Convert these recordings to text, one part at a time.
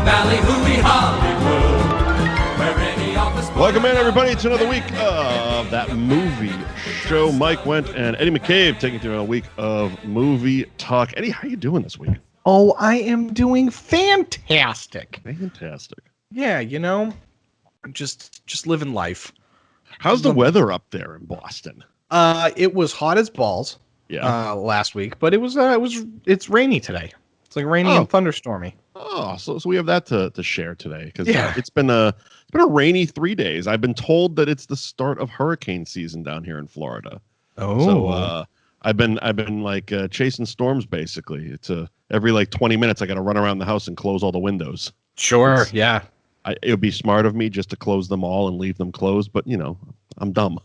Valley, hooey Hollywood. Where any office boy Welcome in, everybody, to another week of That Movie Show. Mike Wendt and Eddie McCabe taking through a week of movie talk. Eddie, how you doing this week? Oh, I am doing fantastic. Fantastic. Yeah, you know, just living life. How's the weather up there in Boston? It was hot as balls. Yeah. Last week, but it's rainy today. It's like rainy and thunderstormy. Oh, so we have that to share today because Yeah. it's been a rainy 3 days. I've been told that it's the start of hurricane season down here in Florida. Oh, So I've been like chasing storms basically. It's every like 20 minutes I got to run around the house and close all the windows. sure, yeah. It would be smart of me just to close them all and leave them closed, but you know, I'm dumb.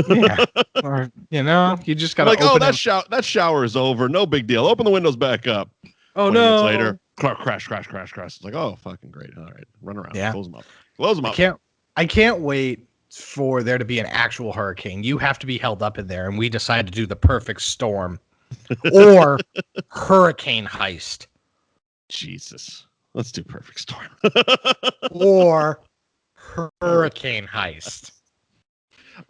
Yeah. Or you know, you just gotta Like, open that shower is over. No big deal. Open the windows back up. Oh 20 no! minutes later, crash. It's like, oh, fucking great. All right, run around. Yeah. Close them up. Close them up. I can't wait for there to be an actual hurricane. You have to be held up in there, and we decide to do the perfect storm or hurricane heist. Jesus. Let's do Perfect Storm. Or hurricane heist.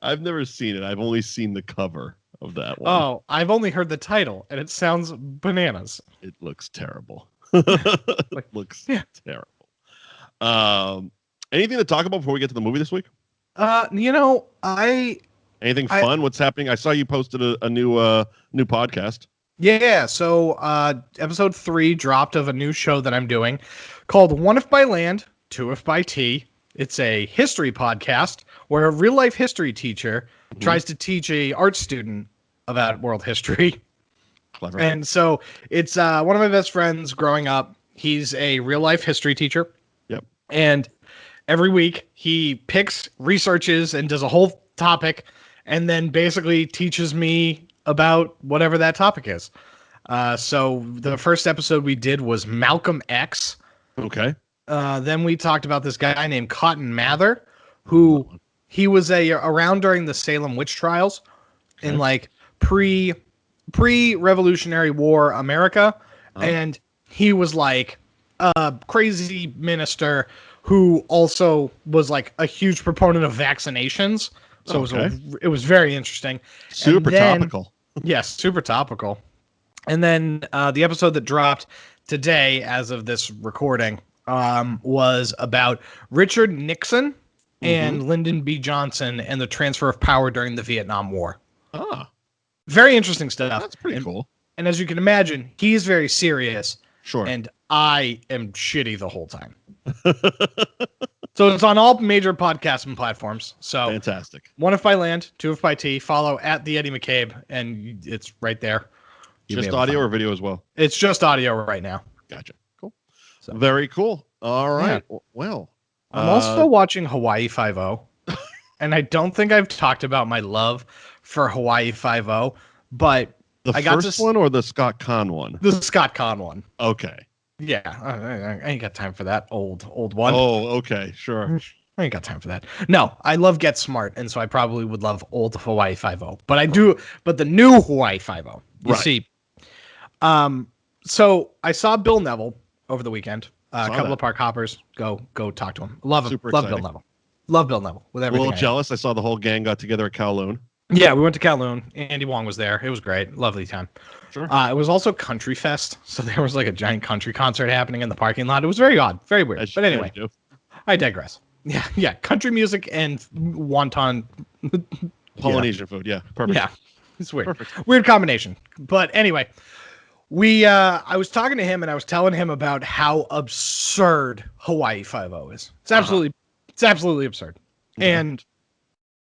I've never seen it. I've only seen the cover of that one. Oh, I've only heard the title, and it sounds bananas. It looks terrible. Like, looks yeah. terrible. Anything to talk about before we get to the movie this week? You know, Anything fun? What's happening? I saw you posted a new podcast. yeah, so episode 3 dropped of a new show that I'm doing called One If by Land, Two If by Tea. It's a history podcast where a real life history teacher tries to teach a art student about world history. Clever. And so it's one of my best friends growing up. He's a real life history teacher. Yep. And every week he picks, researches, and does a whole topic, and then basically teaches me about whatever that topic is. So the first episode we did was Malcolm X. Okay. Then we talked about this guy named Cotton Mather, who he was around during the Salem witch trials in like pre-Revolutionary War America. And he was like a crazy minister who also was like a huge proponent of vaccinations. So it was very interesting. Super topical. Yes, super topical. And then the episode that dropped today, as of this recording, was about Richard Nixon and Lyndon B. Johnson and the transfer of power during the Vietnam War. Ah, very interesting stuff. that's pretty cool. And as you can imagine, he's very serious. Sure. And I am shitty the whole time. So it's on all major podcasting platforms. So Fantastic. One If by Land, Two If by Tea. Follow at the Eddie McCabe, and it's right there. Just audio or video as well? It's just audio right now. Gotcha. Cool. So. Very cool. All right. Yeah. Well, I'm also watching Hawaii Five-0, and I don't think I've talked about my love for Hawaii Five-0, but the I got first one or the Scott Conn one? The Scott Conn one. Okay. Yeah, I ain't got time for that old one. Oh, okay, sure. I ain't got time for that. No, I love Get Smart, and so I probably would love old Hawaii Five-0. But I do, but the new Hawaii Five-0. You see. So I saw Bill Neville over the weekend. A couple of park hoppers. Go talk to him. Love him. Super love exciting. Bill Neville. Love Bill Neville with A everything. little jealous. I saw the whole gang got together at Kowloon. Yeah, we went to Kowloon. Andy Wong was there. It was great. Lovely time. Sure. It was also Country Fest, so there was like a giant country concert happening in the parking lot. It was very odd, very weird. But anyway, I digress. Yeah, country music and wonton. Polynesian food. Yeah, perfect. Yeah, it's weird. Perfect. Weird combination. But anyway, I was talking to him and I was telling him about how absurd Hawaii Five-0 is. It's absolutely absurd. Okay. And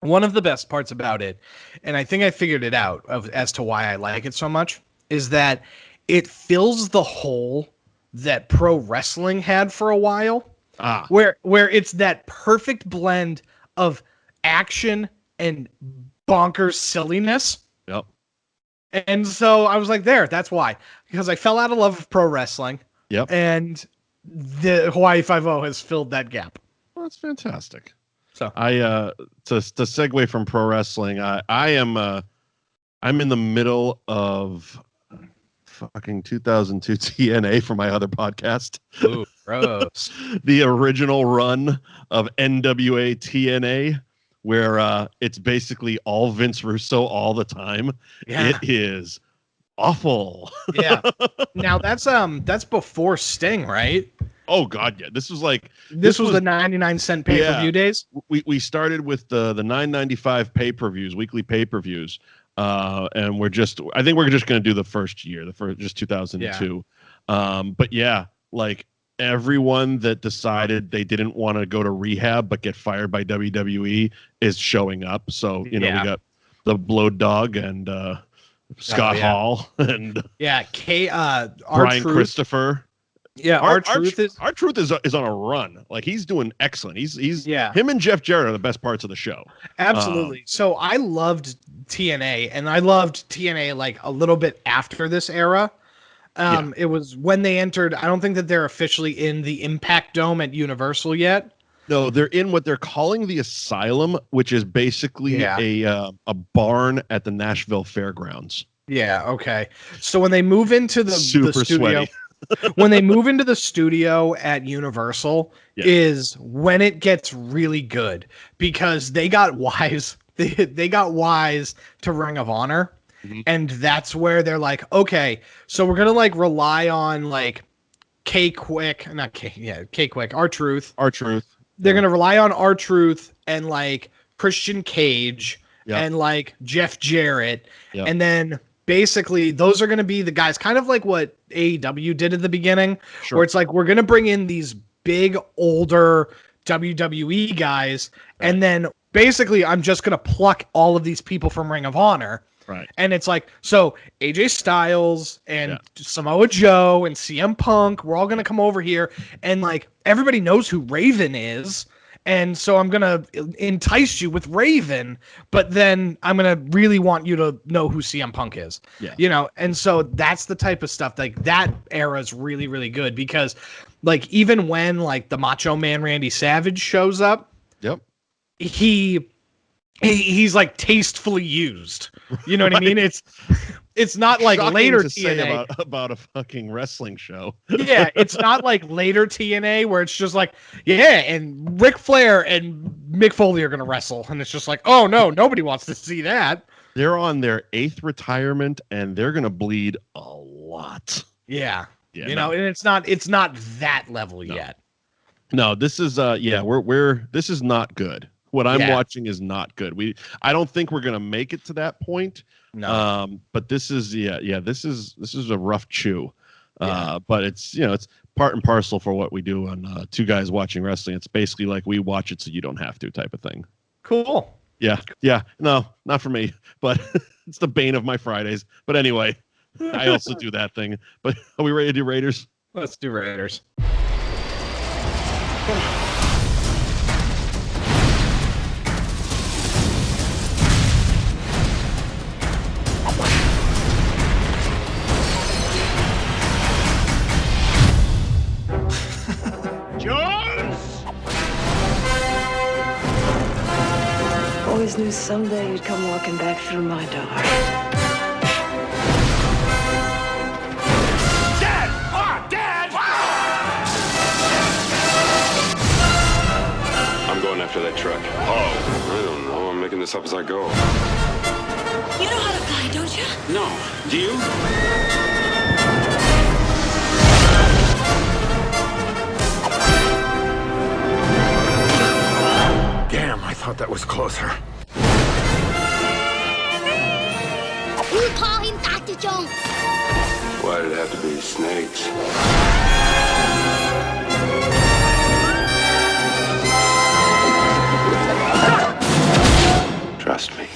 one of the best parts about it, and I think I figured it out as to why I like it so much, is that it fills the hole that pro wrestling had for a while. Where it's that perfect blend of action and bonkers silliness. Yep. And so I was like, that's why. Because I fell out of love with pro wrestling. Yep. And the Hawaii Five-0 has filled that gap. Well, that's fantastic. So to segue from pro wrestling, I'm in the middle of fucking 2002 TNA for my other podcast. Gross. The original run of NWA TNA, where it's basically all Vince Russo all the time. Yeah. It is awful. Yeah. Now that's before Sting, right? Oh God, yeah. This was the 99-cent pay-per-view days. We started with the $9.95 pay-per-views, weekly pay-per-views. And I think we're just going to do the first year, just 2002. Yeah. But yeah, like everyone that decided they didn't want to go to rehab but get fired by WWE is showing up. So, we got the Blood Dog and Scott Hall and Brian Christopher. Yeah, R-Truth is on a run. Like he's doing excellent. He's him and Jeff Jarrett are the best parts of the show. Absolutely. So I loved TNA, and I loved TNA like a little bit after this era. It was when they entered. I don't think that they're officially in the Impact Dome at Universal yet. No, they're in what they're calling the Asylum, which is basically a barn at the Nashville Fairgrounds. Yeah. Okay. So when they move into the studio. Sweaty. When they move into the studio at Universal is when it gets really good, because they got wise. They got wise to Ring of Honor. Mm-hmm. And that's where they're like, okay, so we're going to like rely on like R-Truth. They're going to rely on R-Truth and like Christian Cage and like Jeff Jarrett. Yep. And then basically those are going to be the guys, kind of like what AEW did at the beginning, where it's like, we're going to bring in these big, older WWE guys. Right. And then basically I'm just going to pluck all of these people from Ring of Honor. Right. And it's like, so AJ Styles and Samoa Joe and CM Punk, we're all going to come over here, and like everybody knows who Raven is. And so I'm going to entice you with Raven, but then I'm going to really want you to know who CM Punk is. Yeah. And so that's the type of stuff, like that era is really, really good, because like even when like the Macho Man Randy Savage shows up, he's like tastefully used. You know what I mean? It's not like shocking later to TNA say about a fucking wrestling show. Yeah, it's not like later TNA where it's just like, and Ric Flair and Mick Foley are gonna wrestle, and it's just like, oh no, nobody wants to see that. They're on their 8th retirement, and they're gonna bleed a lot. Yeah, and it's not that level yet. No, this is this is not good. What I'm watching is not good. I don't think we're gonna make it to that point. No. But this is this is a rough chew. But it's it's part and parcel for what we do on Two Guys Watching Wrestling. It's basically like we watch it so you don't have to type of thing. Cool. Yeah. No, not for me, but it's the bane of my Fridays. But anyway, I also do that thing. But are we ready to do Raiders? Let's do Raiders. Always knew someday you'd come walking back through my door. Dad! Ah, Dad! I'm going after that truck. Oh. I don't know. I'm making this up as I go. You know how to fly, don't you? No. Do you? Damn, I thought that was closer. We call him Dr. Jones. Why did it have to be snakes? Trust me.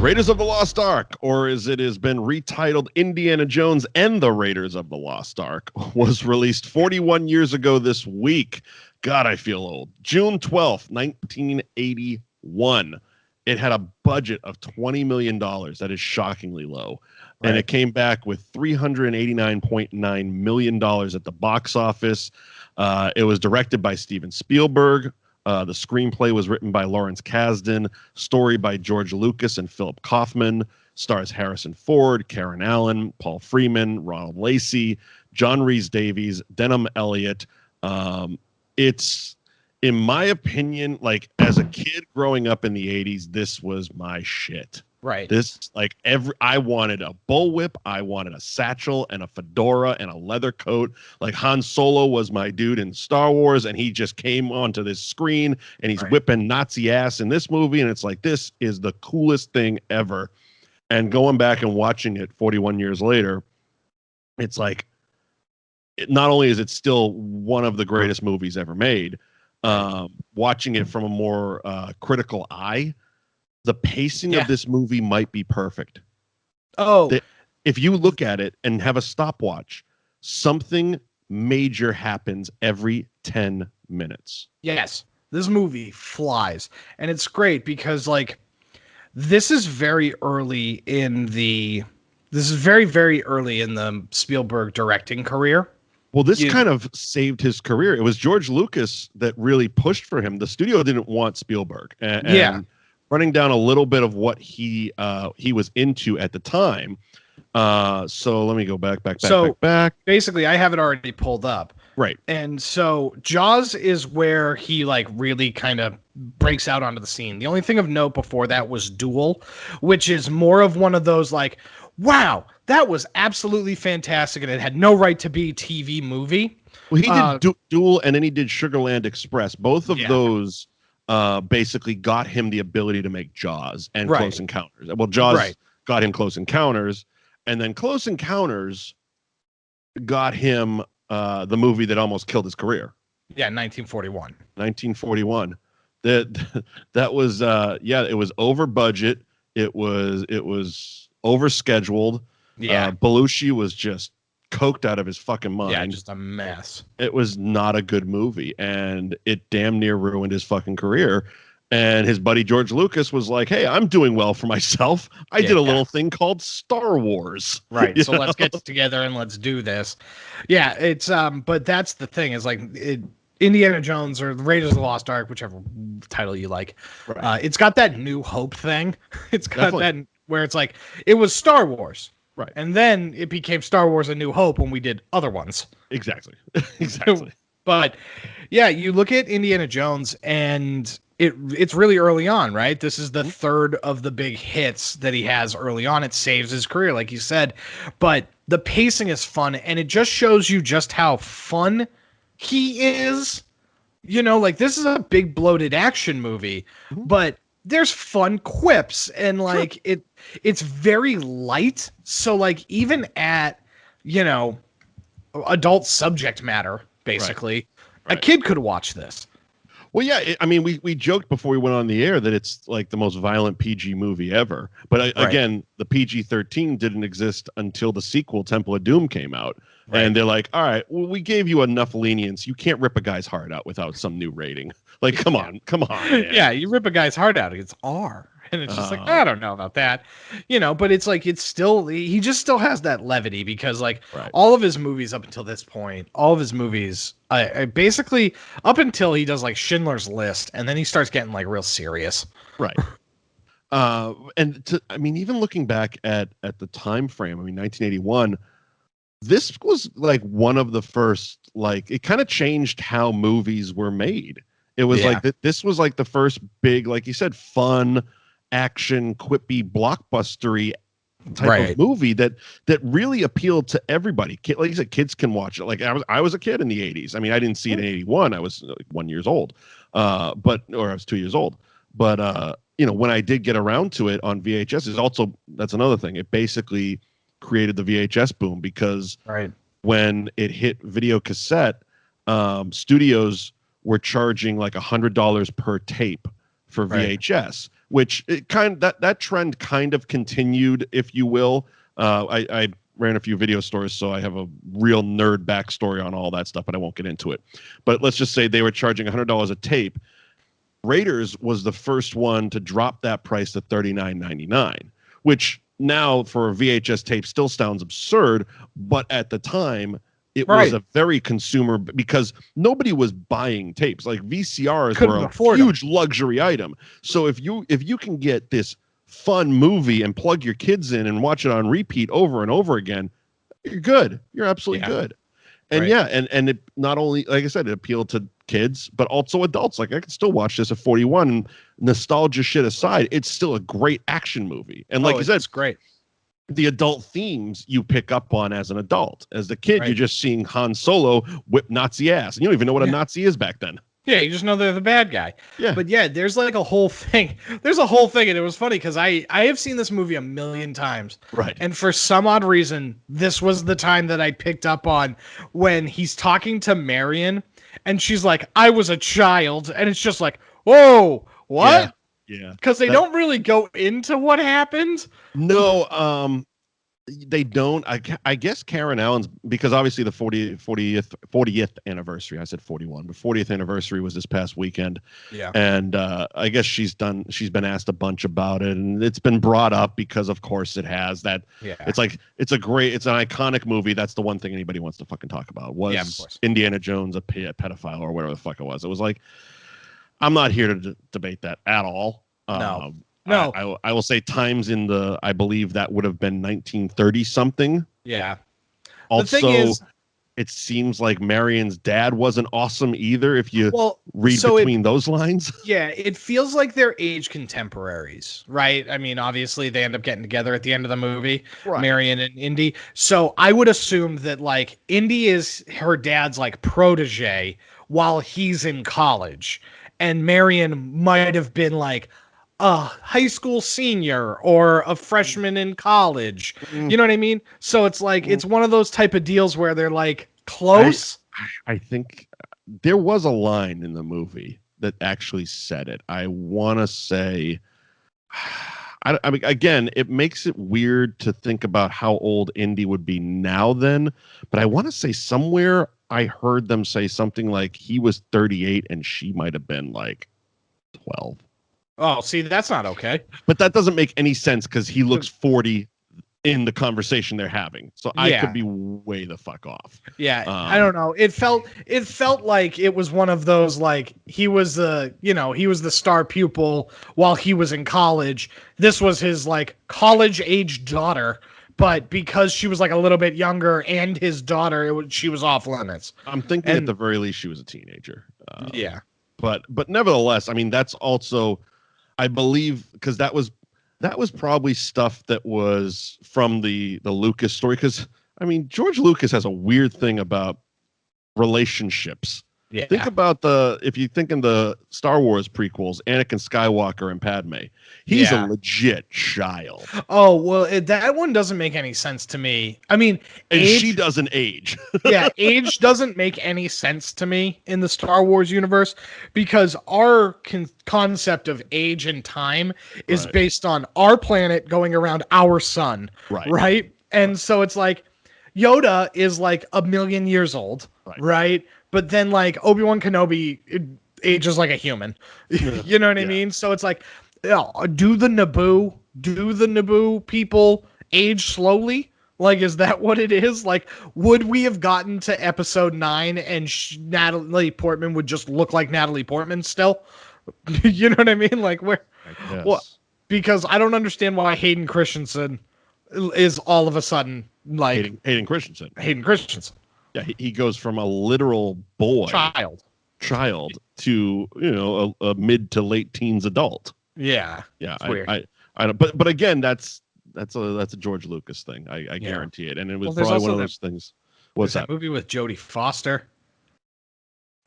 Raiders of the Lost Ark, or as it has been retitled, Indiana Jones and the Raiders of the Lost Ark, was released 41 years ago this week. God, I feel old. June 12th, 1981. It had a budget of $20 million. That is shockingly low. Right. And it came back with $389.9 million at the box office. It was directed by Steven Spielberg. The screenplay was written by Lawrence Kasdan, story by George Lucas and Philip Kaufman, Stars Harrison Ford, Karen Allen, Paul Freeman, Ronald Lacey, John Rhys-Davies, Denham Elliott. It's, in my opinion, like as a kid growing up in the 80s, this was my shit. Right. This, like, I wanted a bullwhip, I wanted a satchel and a fedora and a leather coat. Like, Han Solo was my dude in Star Wars, and he just came onto this screen and he's whipping Nazi ass in this movie, and it's like, this is the coolest thing ever. And going back and watching it 41 years later, it's like, not only is it still one of the greatest movies ever made, watching it from a more critical eye, the pacing of this movie might be perfect. If you look at it and have a stopwatch, something major happens every 10 minutes. Yes, this movie flies. And it's great because, like, this is very early in the very early in the Spielberg directing career. Well, this kind of saved his career. It was George Lucas that really pushed for him. The studio didn't want Spielberg. And running down a little bit of what he was into at the time. So let me go back. Basically, I have it already pulled up. Right. And so Jaws is where he like really kind of breaks out onto the scene. The only thing of note before that was Duel, which is more of one of those like, wow, that was absolutely fantastic, and it had no right to be TV movie. Well, he did Duel, and then he did Sugarland Express. Both of those basically got him the ability to make Jaws and Close Encounters. Well, Jaws got him Close Encounters, and then Close Encounters got him the movie that almost killed his career. Yeah, 1941. 1941. That was it was over budget. It was over scheduled. Yeah. Belushi was just coked out of his fucking mind. Yeah, just a mess. It was not a good movie, and it damn near ruined his fucking career. And his buddy George Lucas was like, hey, I'm doing well for myself. I did a little thing called Star Wars. Right. So let's get together and let's do this. Yeah, it's but that's the thing is like Indiana Jones or Raiders of the Lost Ark, whichever title you like. Right. It's got that New Hope thing. It's got that where it's like it was Star Wars. Right. And then it became Star Wars A New Hope when we did other ones. Exactly. Exactly. But yeah, you look at Indiana Jones and it's really early on, right? This is the third of the big hits that he has early on. It saves his career, like you said. But the pacing is fun, and it just shows you just how fun he is. You know, like this is a big bloated action movie, but there's fun quips and like it's very light. So like even at, you know, adult subject matter, basically, a kid could watch this. Well, yeah, I mean, we joked before we went on the air that it's like the most violent PG movie ever. But again, the PG-13 didn't exist until the sequel, Temple of Doom, came out. Right. And they're like, all right, well, we gave you enough lenience. You can't rip a guy's heart out without some new rating. Like, come on. Man. Yeah, you rip a guy's heart out, it's R. And it's just like, I don't know about that. You know, but it's like, it's still, he just still has that levity because like all of his movies up until this point, all of his movies, I basically up until he does like Schindler's List, and then he starts getting like real serious. Right. I mean, even looking back at the time frame, I mean, 1981, this was like one of the first, like, it kind of changed how movies were made. It was like this was like the first big, like you said, fun, action, quippy, blockbustery type of movie that really appealed to everybody. Like you said, kids can watch it. Like I was a kid in the 80s. I mean, I didn't see it in 81. I was like 1 year old, or I was 2 years old. But you know, when I did get around to it on VHS, is also, that's another thing. It basically created the VHS boom because when it hit video cassette, studios were charging like $100 per tape for VHS, which it that trend kind of continued, if you will. I ran a few video stores, so I have a real nerd backstory on all that stuff, but I won't get into it. But let's just say they were charging $100 a tape. Raiders was the first one to drop that price to $39.99, which now for a VHS tape still sounds absurd, but at the time it was a very consumer, because nobody was buying tapes. Like VCRs were a huge luxury item. So if you can get this fun movie and plug your kids in and watch it on repeat over and over again, you're good. You're absolutely good. And and it not only, like I said, it appealed to kids, but also adults. Like I can still watch this at 41. And nostalgia shit aside, it's still a great action movie. And like you said, it's great. The adult themes you pick up on as an adult. As the kid, you're just seeing Han Solo whip Nazi ass. And you don't even know what a Nazi is back then. Yeah, you just know they're the bad guy. Yeah. But yeah, there's like a whole thing. There's a whole thing, and it was funny because I have seen this movie a million times. Right. And for some odd reason, this was the time that I picked up on when he's talking to Marion, and she's like, I was a child. And it's just like, whoa, what? Yeah. Because they don't really go into what happened. No, they don't. I guess Karen Allen's, because obviously the 40th anniversary. I said 41, but 40th anniversary was this past weekend. Yeah. And I guess she's been asked a bunch about it, and it's been brought up because of course it has that. Yeah. It's like it's an iconic movie. That's the one thing anybody wants to fucking talk about. Was Indiana Jones a pedophile or whatever the fuck it was? It was like, I'm not here to debate that at all. No. I will say times in I believe that would have been 1930 something. Yeah. Also, the thing is, it seems like Marion's dad wasn't awesome either. If you read between those lines. Yeah. It feels like they're age contemporaries, right? I mean, obviously they end up getting together at the end of the movie, right. Marion and Indy. So I would assume that like Indy is her dad's like protege while he's in college, and Marion might have been like a high school senior or a freshman in college. You know what I mean? So it's like, it's one of those type of deals where they're like close. I think there was a line in the movie that actually said it. I want to say, I mean, again, it makes it weird to think about how old Indy would be now then, but I want to say somewhere I heard them say something like he was 38 and she might have been like 12. Oh, see, that's not okay. But that doesn't make any sense because he looks 40 in the conversation they're having. So I could be way the fuck off. Yeah, I don't know. It felt like it was one of those, like, he was the star pupil while he was in college. This was his like college age daughter, but because she was like a little bit younger and his daughter, she was off limits. I'm thinking at the very least she was a teenager. Yeah. But nevertheless, I mean, that's also, I believe, because that was probably stuff that was from the Lucas story. Because I mean, George Lucas has a weird thing about relationships. Yeah. Think about if you think in the Star Wars prequels, Anakin Skywalker and Padme, he's a legit child. Oh, well, that one doesn't make any sense to me. I mean, and she doesn't age. Yeah, age doesn't make any sense to me in the Star Wars universe because our concept of age and time is based on our planet going around our sun. Right? And so it's like Yoda is like 1,000,000 years old, right? But then like Obi-Wan Kenobi ages like a human. You know what I mean? So it's like, do the Naboo people age slowly? Like, is that what it is? Like, would we have gotten to episode 9 and Natalie Portman would just look like Natalie Portman still? You know what I mean? Like, because I don't understand why Hayden Christensen is all of a sudden like Hayden Christensen. Yeah, he goes from a literal boy child to, you know, a mid to late teens adult. Yeah. It's weird. I don't, but again, that's a George Lucas thing. I guarantee it. And it was probably one of those things. What's that movie with Jodie Foster?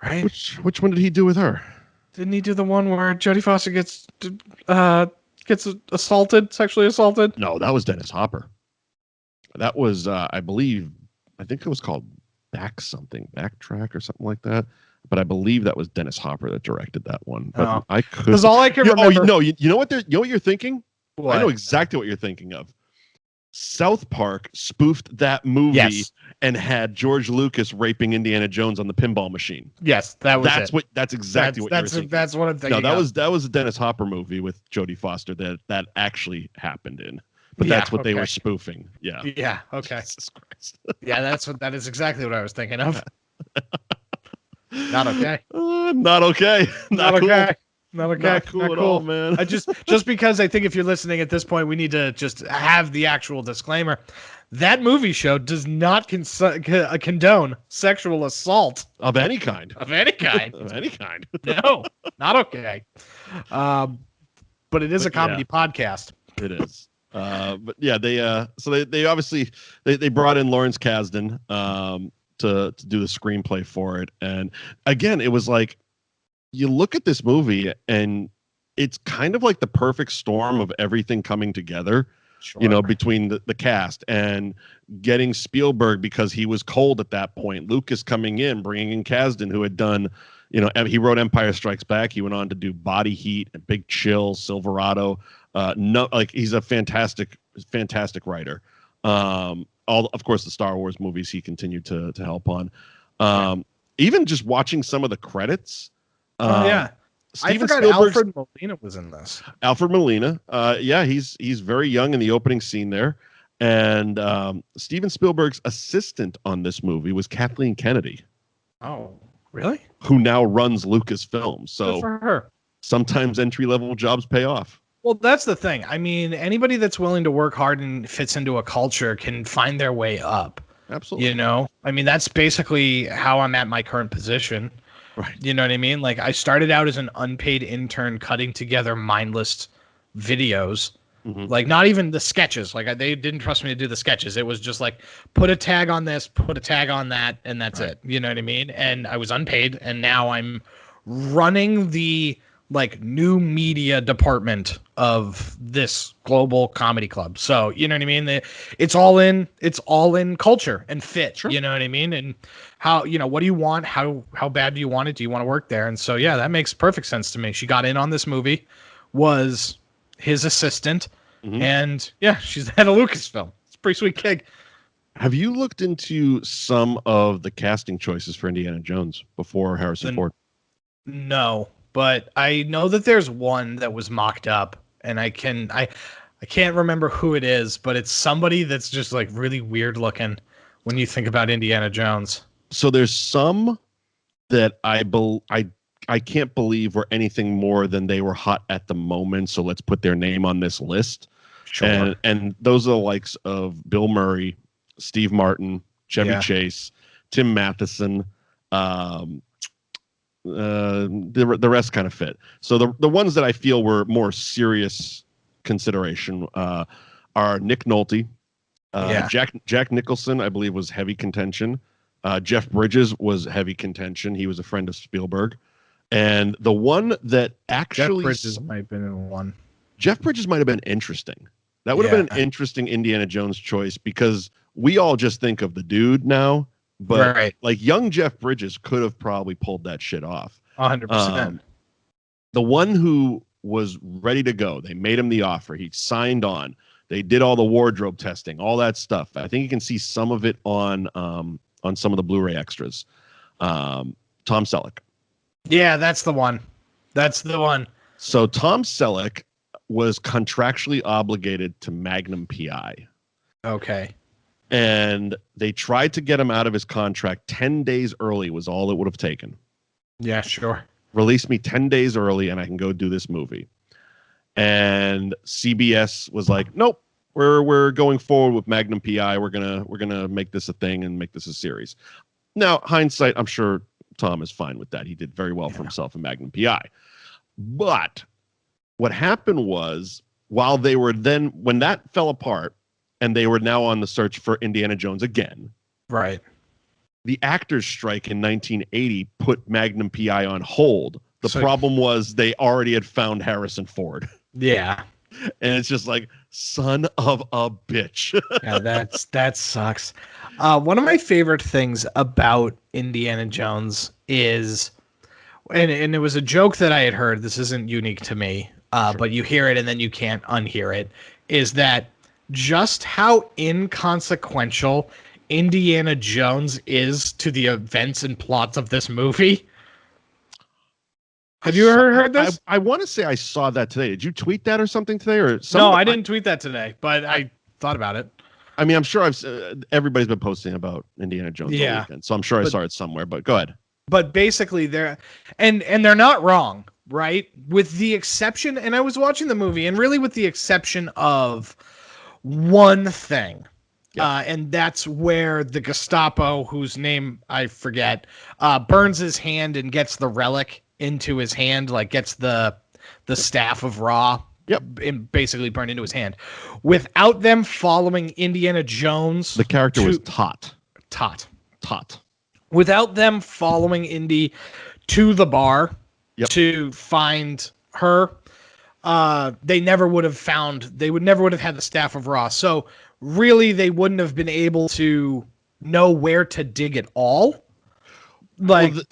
Right? Which one did he do with her? Didn't he do the one where Jodie Foster gets sexually assaulted? No, that was Dennis Hopper. That was I think it was called Backtrack or something like that. But I believe that was Dennis Hopper that directed that one. But I could, because all I can remember. You know what you're thinking? What? I know exactly what you're thinking of. South Park spoofed that movie and had George Lucas raping Indiana Jones on the pinball machine. Yes, that's exactly what you're thinking. That's what I'm thinking. No, that was a Dennis Hopper movie with Jodie Foster that actually happened in. But that's what they were spoofing. Yeah. Yeah. Okay. Jesus Christ. Yeah, that is exactly what I was thinking of. Not okay. Not okay. Not cool. okay. Not okay. Not cool at all, man. I just because I think if you're listening at this point, we need to just have the actual disclaimer. That movie show does not condone sexual assault Of any kind. of any kind. Of any kind. No, not okay. But it is a comedy podcast. It is. But yeah, they obviously they brought in Lawrence Kasdan to do the screenplay for it. And again, it was like, you look at this movie and it's kind of like the perfect storm of everything coming together. Sure. You know, between the cast and getting Spielberg because he was cold at that point. Lucas coming in, bringing in Kasdan, who had done, you know, he wrote Empire Strikes Back. He went on to do Body Heat and Big Chill, Silverado. He's a fantastic writer. Of course, the Star Wars movies he continued to help on. Even just watching some of the credits. I forgot Alfred Molina was in this. Alfred Molina. He's very young in the opening scene there. And Steven Spielberg's assistant on this movie was Kathleen Kennedy. Oh, really? Who now runs Lucasfilm. So good for her. Sometimes entry-level jobs pay off. Well, that's the thing. I mean, anybody that's willing to work hard and fits into a culture can find their way up. Absolutely. You know? I mean, that's basically how I'm at my current position. Right. You know what I mean? Like, I started out as an unpaid intern cutting together mindless videos. Mm-hmm. Like, not even the sketches. Like, they didn't trust me to do the sketches. It was just like, put a tag on this, put a tag on that, and that's it. You know what I mean? And I was unpaid, and now I'm running the, like, new media department of this global comedy club. So, you know what I mean? It's all in culture and fit. Sure. You know what I mean? And how, you know, what do you want? How bad do you want it? Do you want to work there? And so, yeah, that makes perfect sense to me. She got in on this movie, was his assistant, and yeah, she's the head of Lucasfilm. It's a pretty sweet gig. Have you looked into some of the casting choices for Indiana Jones before Harrison Ford? No, but I know that there's one that was mocked up, and I can't remember who it is, but it's somebody that's just like really weird looking when you think about Indiana Jones. So there's some that I can't believe were anything more than they were hot at the moment. So let's put their name on this list. Sure. And those are the likes of Bill Murray, Steve Martin, Chevy Chase, Tim Matheson. The rest kind of fit. So the ones that I feel were more serious consideration are Nick Nolte, Jack Nicholson, I believe, was heavy contention. Jeff Bridges was heavy contention. He was a friend of Spielberg. And the one that actually... Jeff Bridges might have been in one. Jeff Bridges might have been interesting. That would have been an interesting Indiana Jones choice because we all just think of the dude now. But like young Jeff Bridges could have probably pulled that shit off. 100%. The one who was ready to go, they made him the offer. He signed on. They did all the wardrobe testing, all that stuff. I think you can see some of it on some of the Blu-ray extras. Tom Selleck. Yeah, that's the one. That's the one. So Tom Selleck was contractually obligated to Magnum PI. Okay. And they tried to get him out of his contract 10 days early was all it would have taken. Yeah, sure. Release me 10 days early and I can go do this movie. And CBS was like, nope, we're going forward with Magnum PI. We're gonna make this a thing and make this a series. Now, hindsight, I'm sure Tom is fine with that. He did very well for himself in Magnum PI. But what happened was when that fell apart and they were now on the search for Indiana Jones again. Right. The actors' strike in 1980 put Magnum PI on hold. The problem was they already had found Harrison Ford. Yeah. And it's just like, son of a bitch. Yeah, that sucks. One of my favorite things about Indiana Jones is, and it was a joke that I had heard, this isn't unique to me, but you hear it and then you can't unhear it, is that just how inconsequential Indiana Jones is to the events and plots of this movie. Have you ever heard this? I want to say I saw that today. Did you tweet that or something today? No, I didn't tweet that today, but I thought about it. I mean, I'm sure everybody's been posting about Indiana Jones all weekend, so I'm sure I saw it somewhere, but go ahead. But basically, they're not wrong, right? With the exception, and I was watching the movie, and really with the exception of one thing. And that's where the Gestapo, whose name I forget, burns his hand and gets the relic into his hand, like gets the staff of Ra, and basically burned into his hand. Without them following Indiana Jones, The character was Tot. Without them following Indy to the bar to find her, they never would have had the staff of Ra. So really, they wouldn't have been able to know where to dig at all. But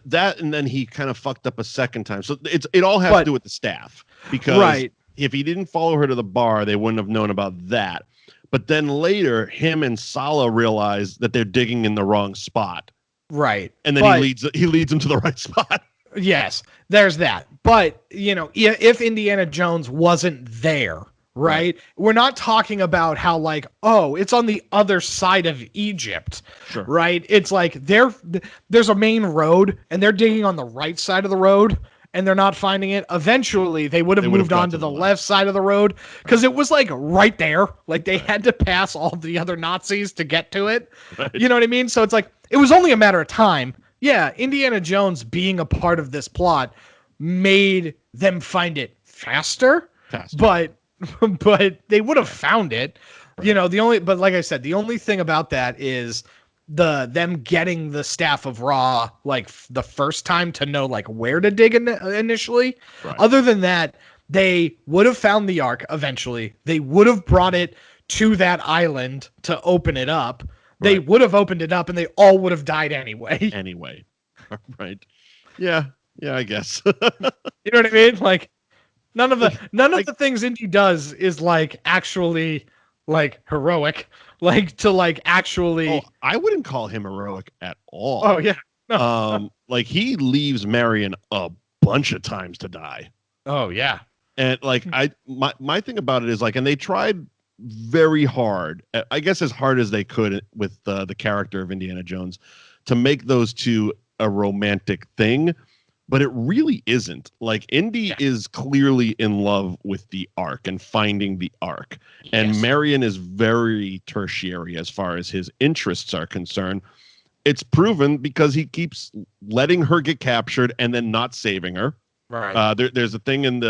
that, and then he kind of fucked up a second time. So it all has to do with the staff, because if he didn't follow her to the bar, they wouldn't have known about that. But then later, him and Sala realize that they're digging in the wrong spot. Right. And then he leads them to the right spot. Yes, there's that. But, if Indiana Jones wasn't there, right? We're not talking about how it's on the other side of Egypt, right? It's like there's a main road and they're digging on the right side of the road and they're not finding it. Eventually, they would have moved on to the left side of the road because it was right there. Like they had to pass all the other Nazis to get to it. Right. You know what I mean? So it's it was only a matter of time. Yeah, Indiana Jones being a part of this plot made them find it faster. But they would have found it. Right. But like I said, the only thing about that is them getting the staff of Ra the first time to know where to dig initially. Right. Other than that, they would have found the Ark eventually. They would have brought it to that island to open it up. Right. They would have opened it up and they all would have died anyway. Right. Yeah, I guess. You know what I mean? None of the things Indy does is actually heroic. Actually. Oh, I wouldn't call him heroic at all. Oh yeah. No. He leaves Marion a bunch of times to die. Oh yeah. And my thing about it is and they tried very hard, I guess as hard as they could with the character of Indiana Jones, to make those two a romantic thing. But it really isn't. Indy is clearly in love with the Ark and finding the Ark. Yes. And Marion is very tertiary as far as his interests are concerned. It's proven because he keeps letting her get captured and then not saving her. Right. There's a thing in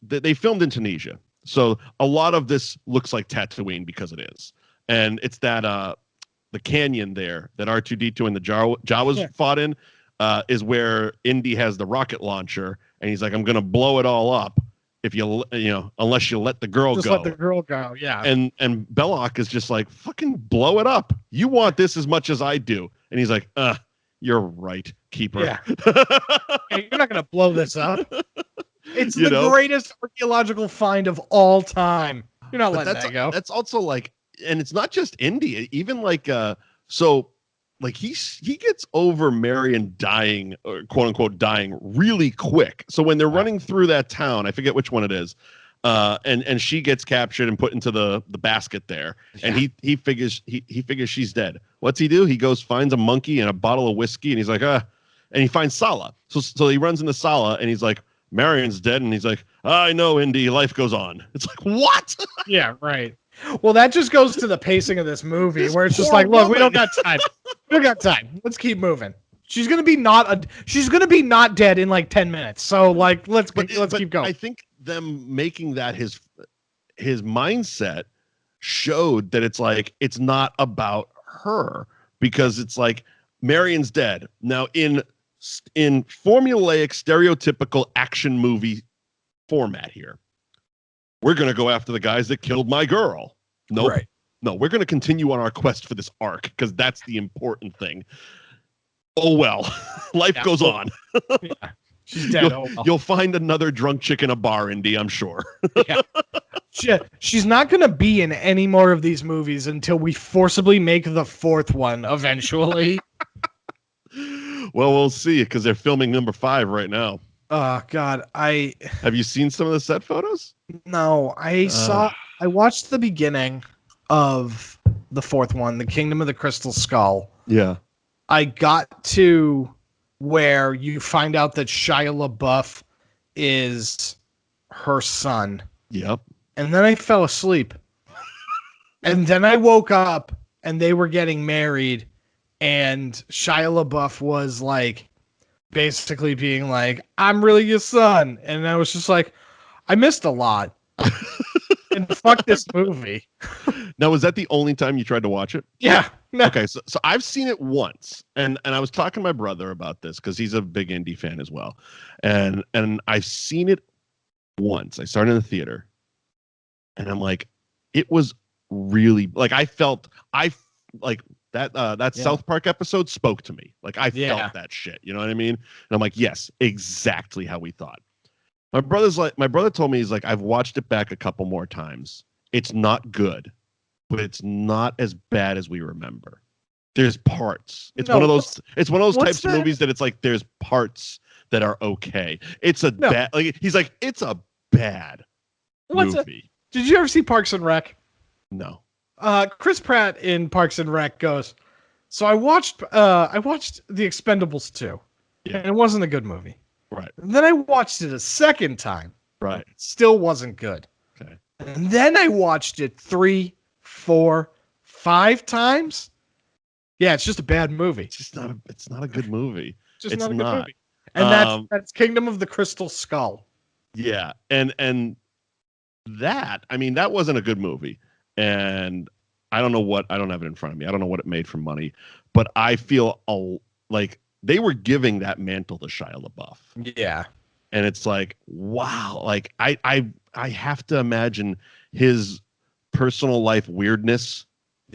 they filmed in Tunisia. So a lot of this looks like Tatooine because it is. And it's that the canyon there that R2-D2 and the Jawas fought in is where Indy has the rocket launcher, and he's like, I'm going to blow it all up if unless you let the girl go. Just let the girl go, yeah. And Belloc is just like, fucking blow it up. You want this as much as I do. And he's like, you're right, keeper. Yeah. Hey, you're not going to blow this up. It's the greatest archaeological find of all time. You're not letting that go. That's also and it's not just Indy, even he gets over Marion dying, or quote unquote dying, really quick. So when they're running through that town, I forget which one it is, and she gets captured and put into the basket there, and he figures she's dead. What's he do? He goes, finds a monkey and a bottle of whiskey, and he's like, and he finds Sala. So he runs into Sala, and he's like, Marion's dead, and he's like, I know, Indy, life goes on. It's like, what? Yeah, right. Well, that just goes to the pacing of this movie, where it's just look, we don't got time. We don't got time. Let's keep moving. She's gonna be not dead in 10 minutes. So let's keep going. I think them making that his mindset showed that it's not about her, because it's Marion's dead. Now in formulaic, stereotypical action movie format here, we're going to go after the guys that killed my girl. Nope. Right. No, we're going to continue on our quest for this Ark, because that's the important thing. Oh, well, life goes on. Yeah. She's dead. You'll find another drunk chick in a bar, Indy, I'm sure. Yeah. She's not going to be in any more of these movies until we forcibly make the fourth one eventually. Well, we'll see, because they're filming number 5 right now. Oh, God. Have you seen some of the set photos? No, I watched the beginning of the fourth one, The Kingdom of the Crystal Skull. Yeah. I got to where you find out that Shia LaBeouf is her son. Yep. And then I fell asleep. And then I woke up and they were getting married. And Shia LaBeouf was like, basically being like, I'm really your son. And I was just like, I missed a lot. And fuck this movie. Now, was that the only time you tried to watch it? Yeah. No. Okay, so I've seen it once, and I was talking to my brother about this because he's a big indie fan as well, and I've seen it once. I started in the theater, and I'm like, it was really like I like that South Park episode spoke to me. Like I felt that shit. You know what I mean? And I'm like, yes, exactly how we thought. My brother told me, he's like, I've watched it back a couple more times. It's not good, but it's not as bad as we remember. There's parts. It's one of those types of movies that it's like there's parts that are okay. It's a bad, like he's like, it's a bad movie. Did you ever see Parks and Rec? No. Chris Pratt in Parks and Rec goes, so I watched The Expendables 2. Yeah. And it wasn't a good movie. Right. And then I watched it a second time. Right. It still wasn't good. Okay. And then I watched it 3, 4, 5 times. Yeah, it's just a bad movie. It's not a good movie. Just it's not a not. good movie. And that's Kingdom of the Crystal Skull. Yeah. And that, I mean, that wasn't a good movie. And I don't have it in front of me. I don't know what it made for money, but I feel like they were giving that mantle to Shia LaBeouf. Yeah. And it's like, wow. Like I have to imagine his personal life weirdness.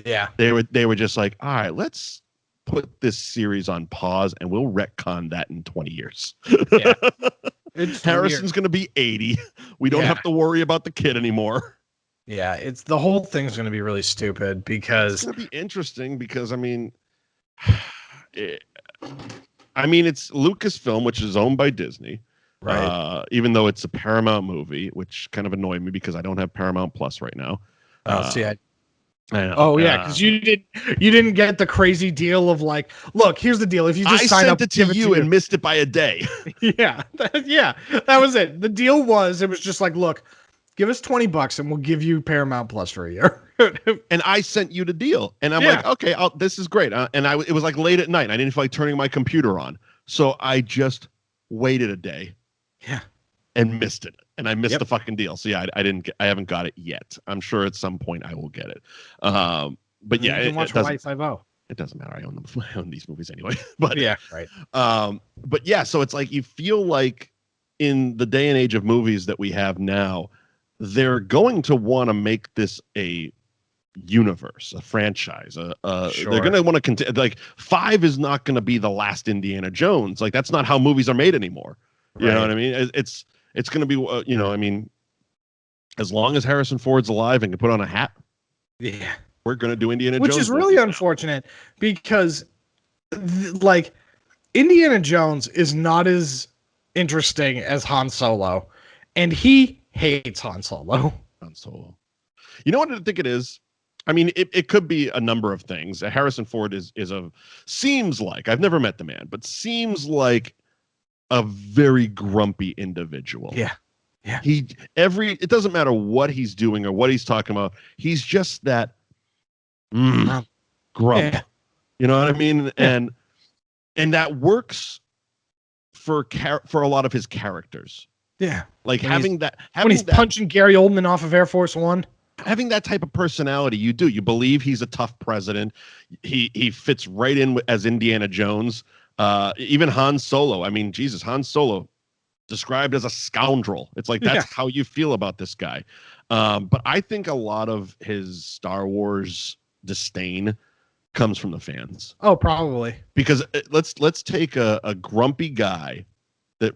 Yeah. They were just like, all right, let's put this series on pause and we'll retcon that in 20 years. Yeah. Harrison's going to be 80. We don't have to worry about the kid anymore. Yeah. The whole thing's going to be really stupid because it's going to be interesting because I mean, it's Lucasfilm, which is owned by Disney. Right. Even though it's a Paramount movie, which kind of annoyed me because I don't have Paramount Plus right now. I know. Because you didn't get the crazy deal of like, look, here's the deal. If you just sign up, it to you and missed it by a day. Yeah, that was it. The deal was, it was just like, look, give us $20 and we'll give you Paramount Plus for a year. And I sent you the deal, and I'm like, okay, this is great. And it was like late at night. I didn't feel like turning my computer on, so I just waited a day. Yeah. And missed it. And I missed the fucking deal. So yeah, I haven't got it yet. I'm sure at some point I will get it. But yeah, you can watch Hawaii 5-0. It doesn't matter. I own these movies anyway. But yeah, right. But yeah, so it's like you feel like in the day and age of movies that we have now, they're going to want to make this a universe, a franchise. They're going to want to continue. Like 5 is not going to be the last Indiana Jones. Like that's not how movies are made anymore. You know what I mean? It's going to be, I mean, as long as Harrison Ford's alive and can put on a hat, we're going to do Indiana Jones. Which is really unfortunate because, like, Indiana Jones is not as interesting as Han Solo, and he hates Han Solo. You know what I think it is? I mean, it could be a number of things. Harrison Ford seems like, I've never met the man, but seems like a very grumpy individual. Yeah. It doesn't matter what he's doing or what he's talking about. He's just that grump. Yeah. You know what I mean? Yeah. And that works for a lot of his characters. Yeah. Like when he's punching Gary Oldman off of Air Force One. Having that type of personality, you believe he's a tough president. He fits right in as Indiana Jones. Even Han Solo. I mean, Jesus, Han Solo described as a scoundrel. It's like, that's how you feel about this guy. But I think a lot of his Star Wars disdain comes from the fans. Oh, probably. Because let's take a grumpy guy that,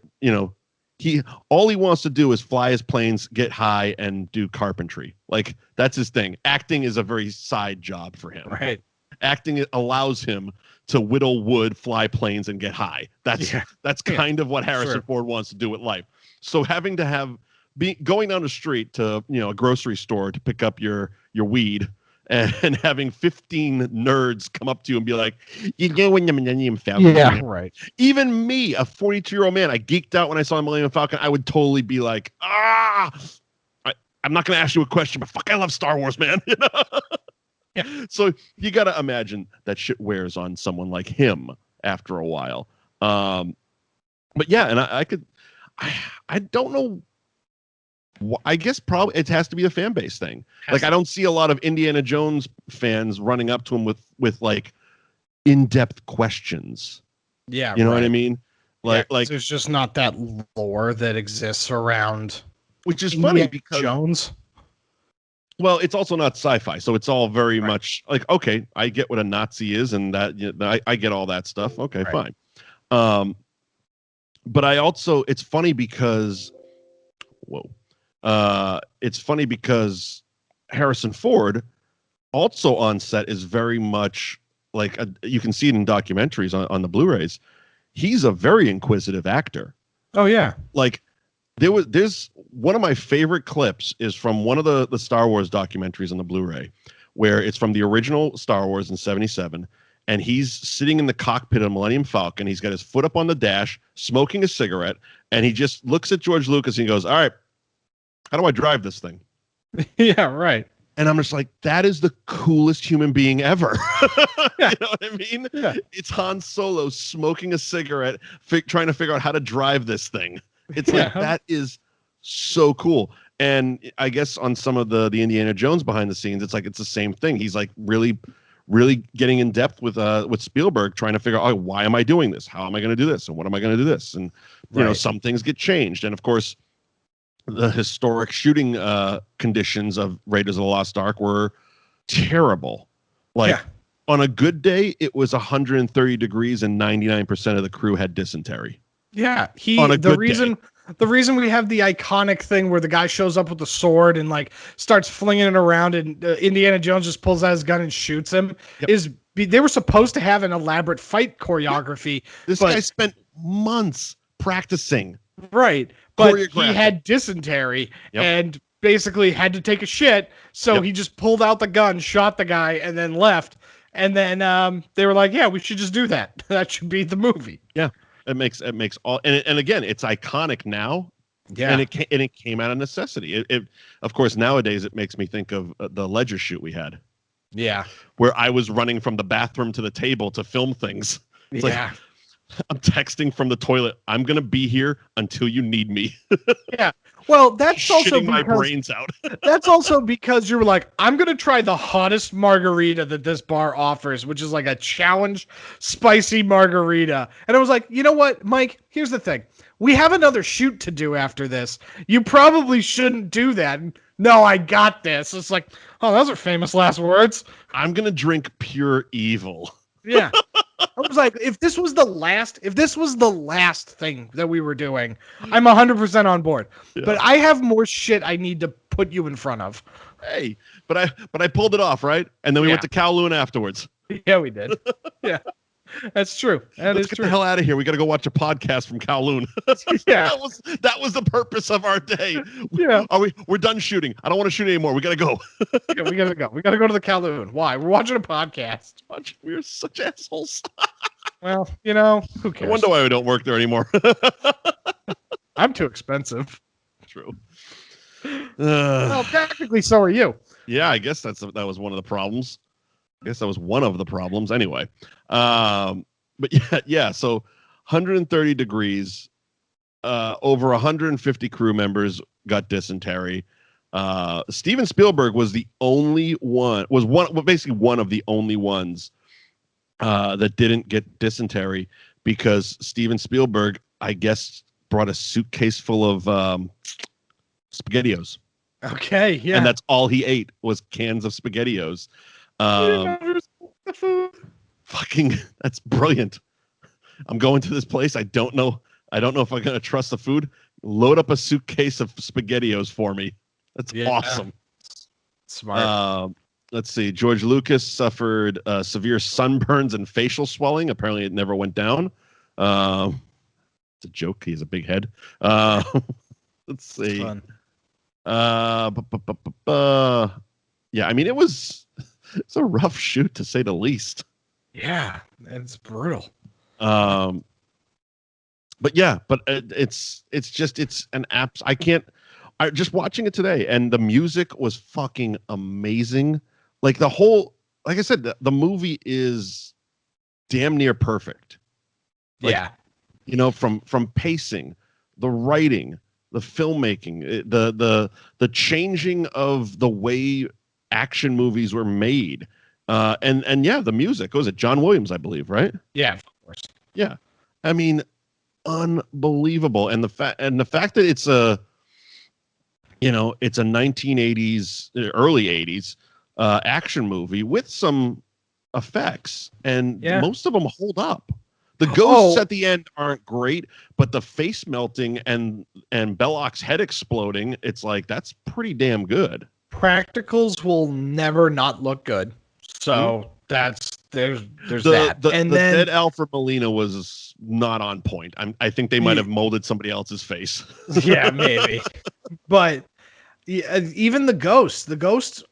all he wants to do is fly his planes, get high, and do carpentry. Like, that's his thing. Acting is a very side job for him. Right. Acting allows him to whittle wood, fly planes, and get high. That's kind of what Harrison Ford wants to do with life. So having to going down the street to a grocery store to pick up your weed and having 15 nerds come up to you and be like, you know, when the Millennium Falcon. Yeah, right. Even me, a 42-year-old man, I geeked out when I saw the Millennium Falcon. I would totally be like, I'm not going to ask you a question, but fuck, I love Star Wars, man. You know? Yeah. So you got to imagine that shit wears on someone like him after a while. But yeah, and I don't know. I guess probably it has to be a fan base thing. Like I don't see a lot of Indiana Jones fans running up to him with like in-depth questions. Yeah, you know what I mean? Like there's just not that lore that exists around. Which is Indiana funny because Jones. Well, it's also not sci-fi, so it's all very much like, okay, I get what a Nazi is, and that I get all that stuff. Okay, fine. But I also, it's funny because, it's funny because Harrison Ford, also on set, is very much like you can see it in documentaries on the Blu-rays. He's a very inquisitive actor. Oh yeah, like. There's one of my favorite clips is from one of the Star Wars documentaries on the Blu-ray, where it's from the original Star Wars in '77, and he's sitting in the cockpit of Millennium Falcon. He's got his foot up on the dash, smoking a cigarette, and he just looks at George Lucas and he goes, "All right, how do I drive this thing?" Yeah, right. And I'm just like, that is the coolest human being ever. Yeah. You know what I mean? Yeah. It's Han Solo smoking a cigarette, trying to figure out how to drive this thing. It's like, that is so cool. And I guess on some of the Indiana Jones behind the scenes, it's like, it's the same thing. He's like really, really getting in depth with Spielberg, trying to figure out, why am I doing this? How am I going to do this? And what am I going to do this? And, you know, some things get changed. And of course, the historic shooting conditions of Raiders of the Lost Ark were terrible. Like on a good day, it was 130 degrees and 99% of the crew had dysentery. Yeah, the reason we have the iconic thing where the guy shows up with the sword and like starts flinging it around, and Indiana Jones just pulls out his gun and shoots him is they were supposed to have an elaborate fight choreography. This guy spent months practicing. Right, but he had dysentery and basically had to take a shit, so he just pulled out the gun, shot the guy, and then left. And then they were like, "Yeah, we should just do that. That should be the movie." Yeah. It makes all, and again, it's iconic now. Yeah. And it came out of necessity. It of course, nowadays it makes me think of the Ledger shoot we had. Yeah. Where I was running from the bathroom to the table to film things. It's like, I'm texting from the toilet. I'm going to be here until you need me. Yeah. Well, that's also my brains out. That's also because you were like, I'm going to try the hottest margarita that this bar offers, which is like a challenge spicy margarita. And I was like, you know what, Mike, here's the thing. We have another shoot to do after this. You probably shouldn't do that. No, I got this. It's like, oh, those are famous last words. I'm going to drink pure evil. Yeah. I was like, if this was the last thing that we were doing, I'm 100% on board. Yeah. But I have more shit I need to put you in front of. Hey, but I pulled it off, right? And then we went to Kowloon afterwards. Yeah, we did. Yeah. That's true. Let's get the hell out of here. We got to go watch a podcast from Kowloon. Yeah. that was the purpose of our day. Yeah. We're done shooting. I don't want to shoot anymore. We got to go. Yeah, we got to go. We got to go to the Kowloon. Why? We're watching a podcast. We're such assholes. Well, you know, who cares? I wonder why we don't work there anymore. I'm too expensive. True. Well, technically, so are you. Yeah, I guess that was one of the problems. I guess that was one of the problems anyway. But yeah. So 130 degrees, over 150 crew members got dysentery. Steven Spielberg was basically one of the only ones that didn't get dysentery, because Steven Spielberg, I guess, brought a suitcase full of SpaghettiOs. Okay, yeah. And that's all he ate was cans of SpaghettiOs. Fucking, that's brilliant. I'm going to this place. I don't know if I'm gonna trust the food. Load up a suitcase of SpaghettiOs for me. That's awesome. Smart. Let's see. George Lucas suffered severe sunburns and facial swelling. Apparently, it never went down. It's a joke. He has a big head. Let's see. Fun. Yeah, I mean, it was It's a rough shoot to say the least. Yeah, it's brutal. But it's an apps. I just watching it today, and the music was fucking amazing. Like like I said, the movie is damn near perfect. Like, yeah. From pacing, the writing, the filmmaking, the changing of the way action movies were made. And the music. Was it John Williams, I believe, right? Yeah, of course. Yeah. I mean, unbelievable. And the fact that it's a 1980s, early 80s action movie with some effects, and most of them hold up. The ghosts at the end aren't great, but the face melting and Belloc's head exploding, it's like, that's pretty damn good. Practicals will never not look good. So there's that. And then dead Alfred Molina was not on point. I think they might have molded somebody else's face. Yeah, maybe. But even the ghost,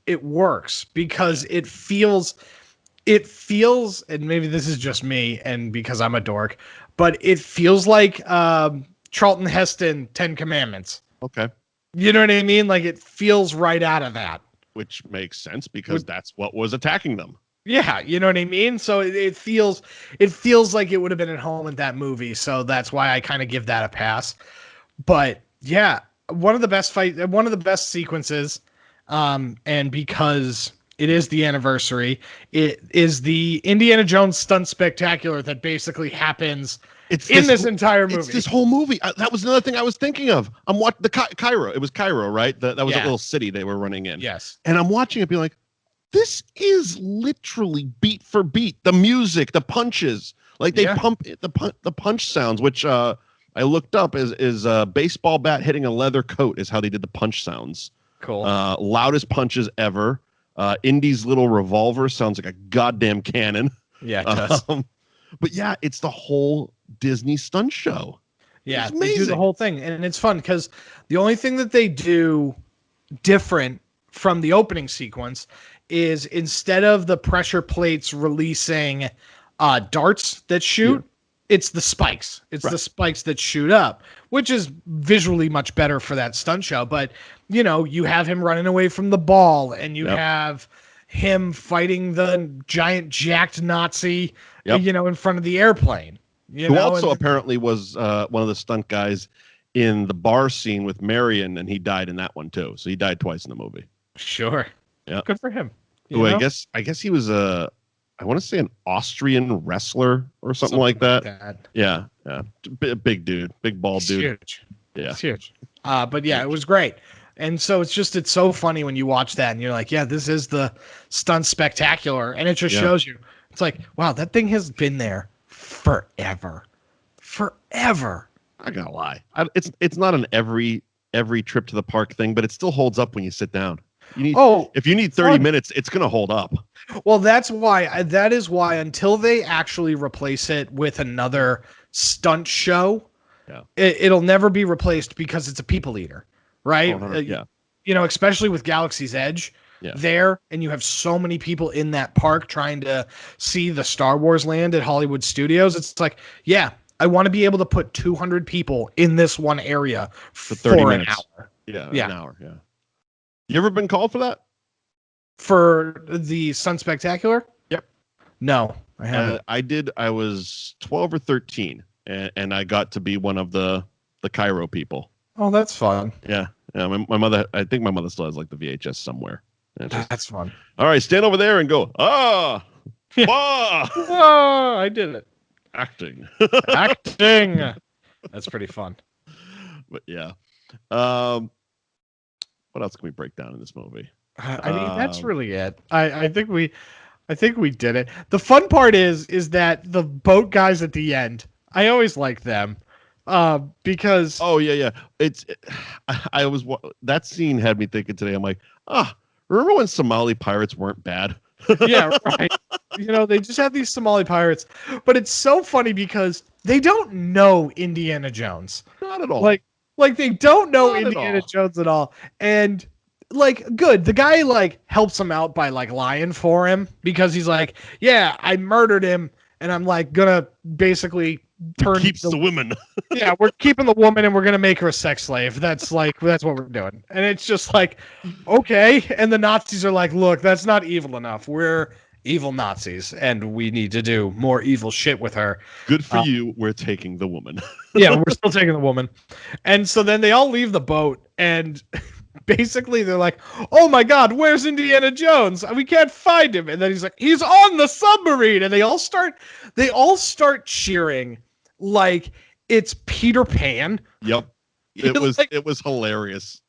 it works because it feels, and maybe this is just me and because I'm a dork, but it feels like Charlton Heston 10 Commandments. Okay. You know what I mean? Like, it feels right out of that. Which makes sense because that's what was attacking them. Yeah, you know what I mean? So it feels like it would have been at home in that movie. So that's why I kind of give that a pass. But yeah, one of the best sequences. And because it is the anniversary, it is the Indiana Jones stunt spectacular that basically happens this entire movie. It's this whole movie. That was another thing I was thinking of. I'm watching the Cairo. It was Cairo, right? That was a little city they were running in. Yes. And I'm watching it being like, this is literally beat for beat. The music, the punches, like they pump the punch sounds, which I looked up is a baseball bat hitting a leather coat is how they did the punch sounds. Cool. Loudest punches ever. Indy's little revolver sounds like a goddamn cannon. Yeah, it does. But yeah, it's the whole Disney stunt show. Yeah, they do the whole thing. And it's fun because the only thing that they do different from the opening sequence is instead of the pressure plates releasing darts that shoot, it's the spikes. It's the spikes that shoot up, which is visually much better for that stunt show. But, you have him running away from the ball, and you have him fighting the giant jacked Nazi, in front of the airplane. Who also apparently was one of the stunt guys in the bar scene with Marion, and he died in that one too. So he died twice in the movie. Sure. Yeah. Good for him. I guess he was I want to say an Austrian wrestler or something like that. Yeah. Big dude, big bald dude. Huge. Yeah. It's huge. But yeah, it was great. And so it's so funny when you watch that and you're like, yeah, this is the stunt spectacular. And it just shows you. It's like, wow, that thing has been there forever. I gotta lie. It's not an every trip to the park thing, but it still holds up when you sit down. If you need 30 minutes, it's gonna hold up. Well, that is why until they actually replace it with another stunt show, it'll never be replaced because it's a people eater, right? Especially with Galaxy's Edge there, and you have so many people in that park trying to see the Star Wars land at Hollywood Studios. It's like, I want to be able to put 200 people in this one area for 30 minutes. An hour. An hour. Yeah. You ever been called for that? For the Stunt Spectacular? Yep. No, I haven't. I did. I was 12 or 13, and I got to be one of the Cairo people. Oh, that's fun. Yeah. My mother. I think my mother still has like the VHS somewhere. That's fun. All right, stand over there and go. Ah. I did it. Acting. That's pretty fun. But yeah. What else can we break down in this movie? I mean, that's really it. I think we did it. The fun part is that the boat guys at the end, I always like them. Because that scene had me thinking today. I'm like, remember when Somali pirates weren't bad? Yeah, right. They just have these Somali pirates, but it's so funny because they don't know Indiana Jones. Not at all. Like they don't know Indiana Jones at all. And like, good. The guy like helps him out by like lying for him because he's like, yeah, I murdered him, and I'm like gonna basically turn Keeps the women. yeah, we're keeping the woman and we're gonna make her a sex slave. That's what we're doing. And it's just like, okay. And the Nazis are like, look, that's not evil enough. We're evil Nazis, and we need to do more evil shit with her. Good for you. We're taking the woman. Yeah, we're still taking the woman. And so then they all leave the boat, and basically they're like, oh my God, where's Indiana Jones? We can't find him. And then he's like, he's on the submarine. And they all start cheering like it's Peter Pan. Yep. It was hilarious.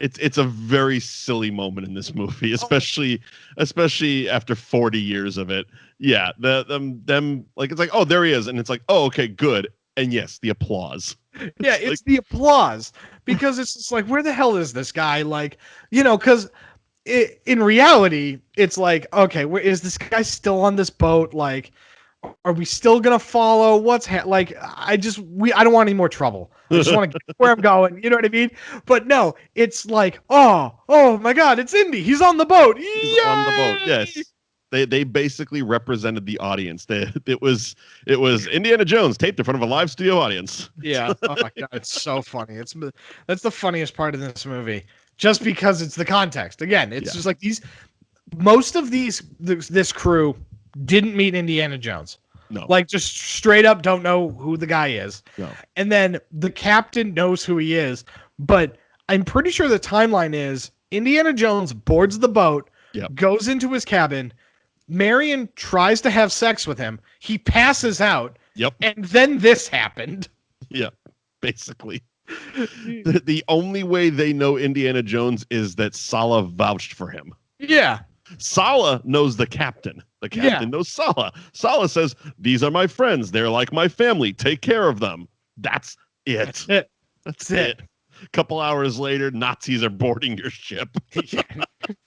It's, it's a very silly moment in this movie, especially after 40 years of it. Yeah, them like, it's like, oh, there he is, and it's like, oh, okay, good. And yes, the applause. Yeah, it's the applause, because it's just like, where the hell is this guy? Like, because in reality, it's like, okay, where is this guy still on this boat? Like, are we still gonna follow? I don't want any more trouble. I just want to get where I'm going. You know what I mean? But no, it's like, oh my God, it's Indy. He's on the boat. He's on the boat. Yes. They basically represented the audience. It was Indiana Jones taped in front of a live studio audience. Yeah. Oh my God, it's so funny. That's the funniest part of this movie, just because it's the context. Again, it's just like most of this crew didn't meet Indiana Jones. No. Like, just straight up don't know who the guy is. No. And then the captain knows who he is, but I'm pretty sure the timeline is Indiana Jones boards the boat, goes into his cabin, Marion tries to have sex with him, he passes out, and then this happened. Yeah, basically. The only way they know Indiana Jones is that Sala vouched for him. Yeah. Sala knows the captain. The captain knows Sala. Sala says, these are my friends. They're like my family. Take care of them. That's it. That's it. A couple hours later, Nazis are boarding your ship.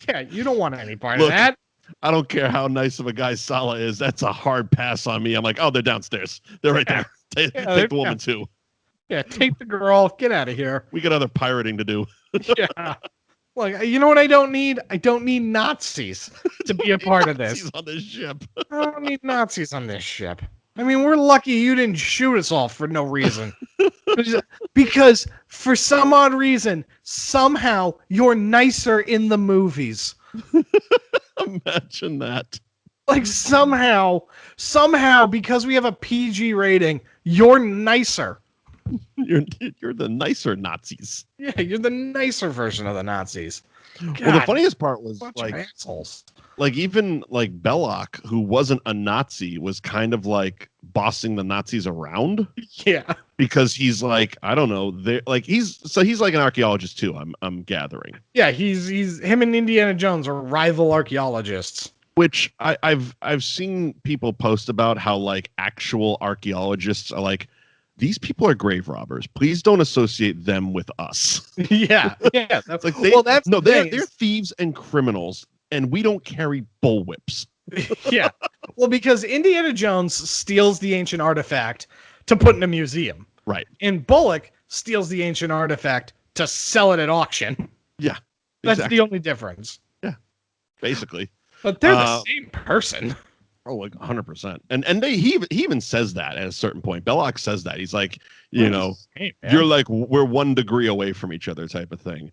Yeah, you don't want any part of that. I don't care how nice of a guy Sala is. That's a hard pass on me. I'm like, oh, they're downstairs. They're right there. Take the woman too. Yeah, take the girl. Get out of here. We got other pirating to do. Yeah. Like, you know what I don't need? I don't need Nazis to be a part of this. Nazis on this ship. I don't need Nazis on this ship. I mean, we're lucky you didn't shoot us all for no reason. Because for some odd reason, somehow you're nicer in the movies. Imagine that. Like, somehow, because we have a PG rating, you're nicer. You're the nicer Nazis. Yeah, you're the nicer version of the Nazis. God, well, the funniest part was like assholes. Like, even like Belloc, who wasn't a Nazi, was kind of like bossing the Nazis around. Yeah, because he's like, I don't know, he's like an archaeologist too. I'm gathering. Yeah, he's him and Indiana Jones are rival archaeologists. Which I've seen people post about how like actual archaeologists are like, these people are grave robbers. Please don't associate them with us. Yeah. That's like they're thieves and criminals, and we don't carry bullwhips. Yeah. Well, because Indiana Jones steals the ancient artifact to put in a museum. Right. And Bullock steals the ancient artifact to sell it at auction. Yeah. That's the only difference. Yeah. Basically. But they're the same person. Oh, like 100%. And he even says that at a certain point. Belloc says that. He's like, you're like, we're 1 degree away from each other type of thing.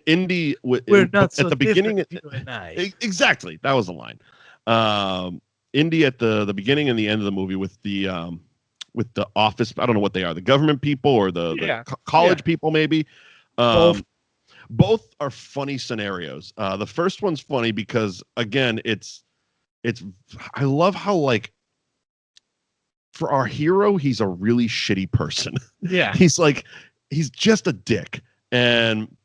Indy, we're not so at the beginning. you and I. Exactly. That was the line. Indy at the beginning and the end of the movie with the office. I don't know what they are. The government people or the college people, maybe. Both are funny scenarios. The first one's funny because, again, it's I love how, like, for our hero, he's a really shitty person. Yeah. He's just a dick. And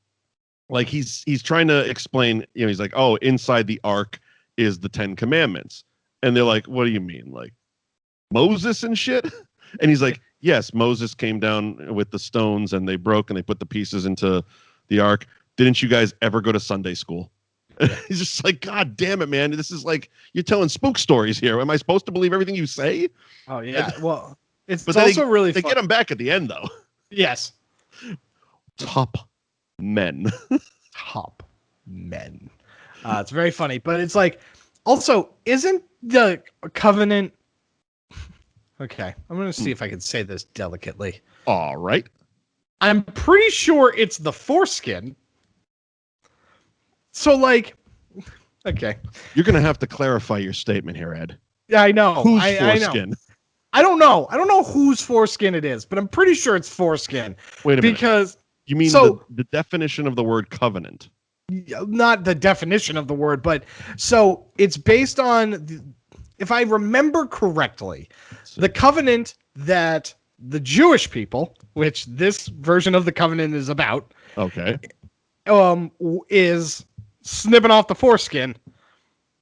like, he's trying to explain, he's like, oh, inside the Ark is the 10 Commandments. And they're like, what do you mean? Like Moses and shit? And he's like, yes, Moses came down with the stones and they broke and they put the pieces into the Ark. Didn't you guys ever go to Sunday school? Yeah. He's just like, God damn it, man. This is like, you're telling spook stories here. Am I supposed to believe everything you say? Oh, yeah. Well, it's but also really They fun. get him back at the end, though. Yes. Top men. Top men. It's very funny, but it's like, also, isn't the Covenant... Okay, I'm going to see if I can say this delicately. All right. I'm pretty sure it's the foreskin. So, like, okay. You're going to have to clarify your statement here, Ed. Yeah, I know. Whose I foreskin? know. I don't know. I don't know whose foreskin it is, but I'm pretty sure it's foreskin. Wait a minute. Because you mean the definition of the word covenant? Not the definition of the word, but so it's based on, if I remember correctly, the covenant that the Jewish people, which this version of the covenant is about, okay, is snipping off the foreskin.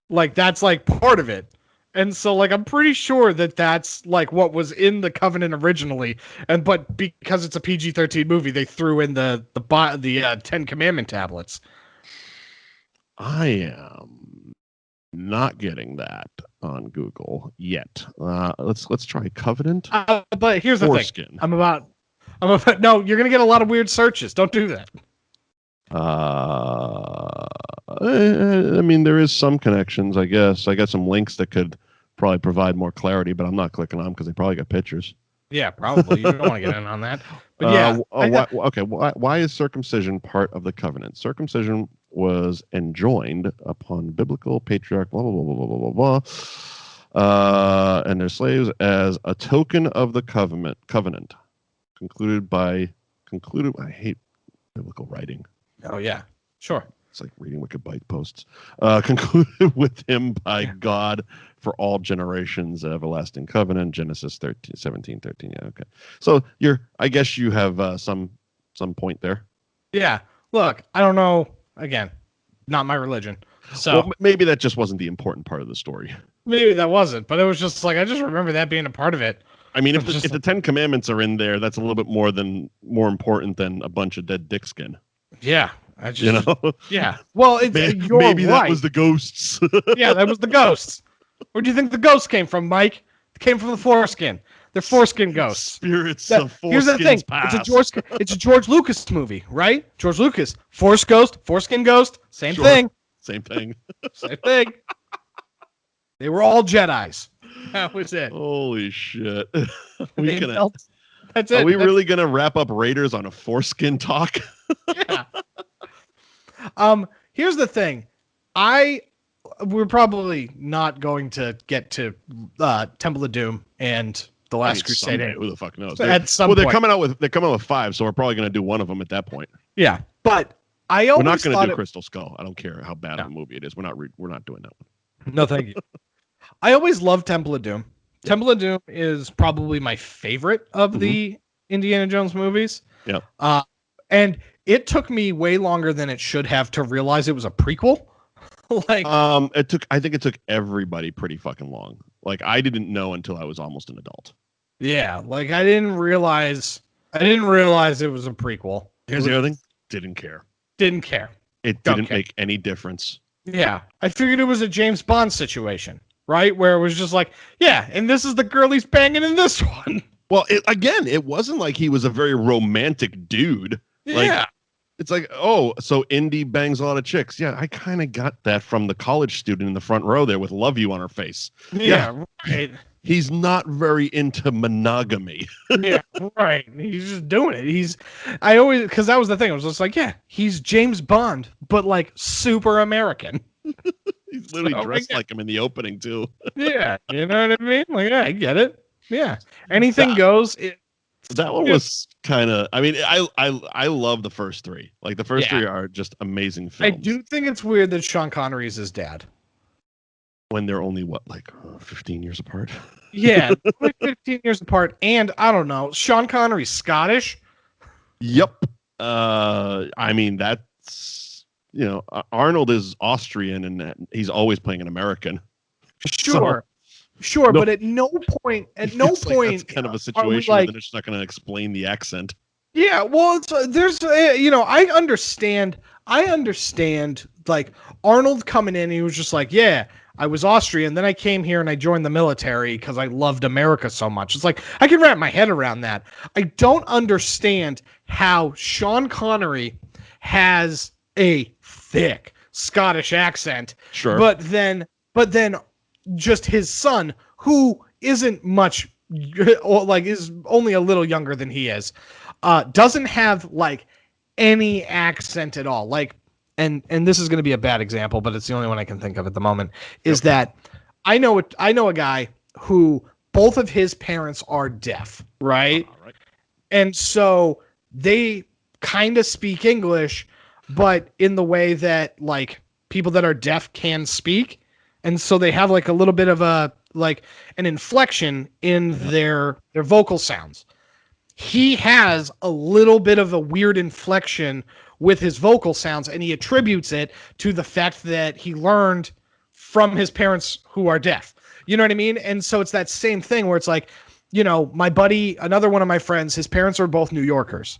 Like, that's like part of it. And so, like, I'm pretty sure that that's like what was in the covenant originally, but because it's a PG-13 movie, they threw in the 10 Commandment tablets. I am not getting that on Google yet. Let's try covenant. But here's the foreskin. thing. I'm about. No, you're gonna get a lot of weird searches. Don't do that. I mean, there is some connections, I guess. I got some links that could probably provide more clarity, but I'm not clicking on them because they probably got pictures. Yeah, probably. You don't want to get in on that. But yeah. Why is circumcision part of the covenant? Circumcision was enjoined upon biblical patriarch, blah, blah, blah, blah, blah, blah, blah, and their slaves as a token of the covenant concluded. I hate biblical writing. Oh, yeah, sure. It's like reading Wicked Bite posts. Concluded with him by God for all generations, everlasting covenant, Genesis 17:13. Yeah, okay. So I guess you have some point there. Yeah. Look, I don't know. Again, not my religion. So well, maybe that just wasn't the important part of the story. Maybe that wasn't, but it was just like, I just remember that being a part of it. I mean, if the 10 Commandments are in there, that's a little bit more important than a bunch of dead dick skin. Yeah. Yeah. Well, maybe right. That was the ghosts. Yeah, that was the ghosts. Where do you think the ghosts came from, Mike? It came from the foreskin. They're foreskin ghosts. Spirits of foreskin. Here's the thing. It's a George Lucas movie, right? George Lucas. Force ghost, foreskin ghost, same thing. Same thing. Same thing. They were all Jedis. That was it. Holy shit. That's it. Are we really going to wrap up Raiders on a foreskin talk? Yeah. Here's the thing. We're probably not going to get to Temple of Doom and The Last Crusade. Someday, who the fuck knows? At some point. They're coming out with 5, so we're probably going to do one of them at that point. Yeah, but we're not going to do Crystal Skull. I don't care how bad of a movie it is. We're not doing that one. No, thank you. I always loved Temple of Doom. Yeah. Temple of Doom is probably my favorite of the Indiana Jones movies. Yeah. And it took me way longer than it should have to realize it was a prequel. I think it took everybody pretty fucking long. Like, I didn't know until I was almost an adult. Yeah, like I didn't realize it was a prequel. Here's the other thing. Didn't care. It didn't make any difference. Yeah. I figured it was a James Bond situation, right? Where it was just like, yeah, and this is the girl he's banging in this one. Well, it wasn't like he was a very romantic dude. Yeah. It's like, oh, so Indy bangs a lot of chicks. Yeah, I kind of got that from the college student in the front row there with "love you" on her face. Yeah, right. He's not very into monogamy. Yeah, right. He's just doing it. Because that was the thing. I was just like, yeah, he's James Bond, but like super American. He's literally dressed like him in the opening too. Yeah, you know what I mean? Like, yeah, I get it. Yeah, anything goes. That one was kind of. I mean, I love the first 3. Like the first 3 are just amazing films. I do think it's weird that Sean Connery is his dad. When they're only 15 years apart. Yeah, like 15 years apart, and I don't know. Sean Connery's Scottish. Yep. I mean that's Arnold is Austrian, and he's always playing an American. Sure. Sure, but at no point, that's kind of a situation where they're just not going to explain the accent. Yeah, well, I understand. Like Arnold coming in, he was just like, yeah, I was Austrian, then I came here and I joined the military because I loved America so much. It's like I can wrap my head around that. I don't understand how Sean Connery has a thick Scottish accent. Sure. But then just his son, who isn't much, like is only a little younger than he is, doesn't have like any accent at all. Like, and this is going to be a bad example, but it's the only one I can think of at the moment, is that I know a guy who both of his parents are deaf, right? Right. And so they kind of speak English, but in the way that like people that are deaf can speak. And so they have like a little bit of a, like an inflection in their vocal sounds. He has a little bit of a weird inflection with his vocal sounds, and he attributes it to the fact that he learned from his parents who are deaf. You know what I mean? And so it's that same thing where it's like, you know, my buddy, another one of my friends, his parents are both New Yorkers.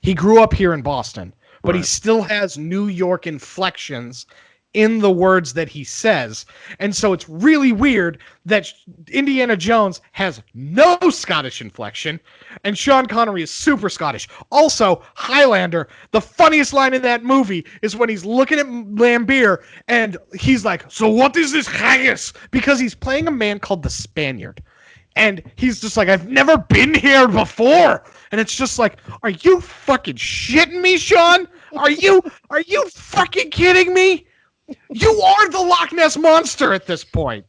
He grew up here in Boston, but he still has New York inflections in the words that he says. And so it's really weird that Indiana Jones has no Scottish inflection and Sean Connery is super Scottish. Also, Highlander, the funniest line in that movie is when he's looking at Lambert and he's like, so what is this haggis? Because he's playing a man called the Spaniard. And he's just like, I've never been here before. And it's just like, are you fucking shitting me, Sean? Are you fucking kidding me? You are the Loch Ness Monster at this point.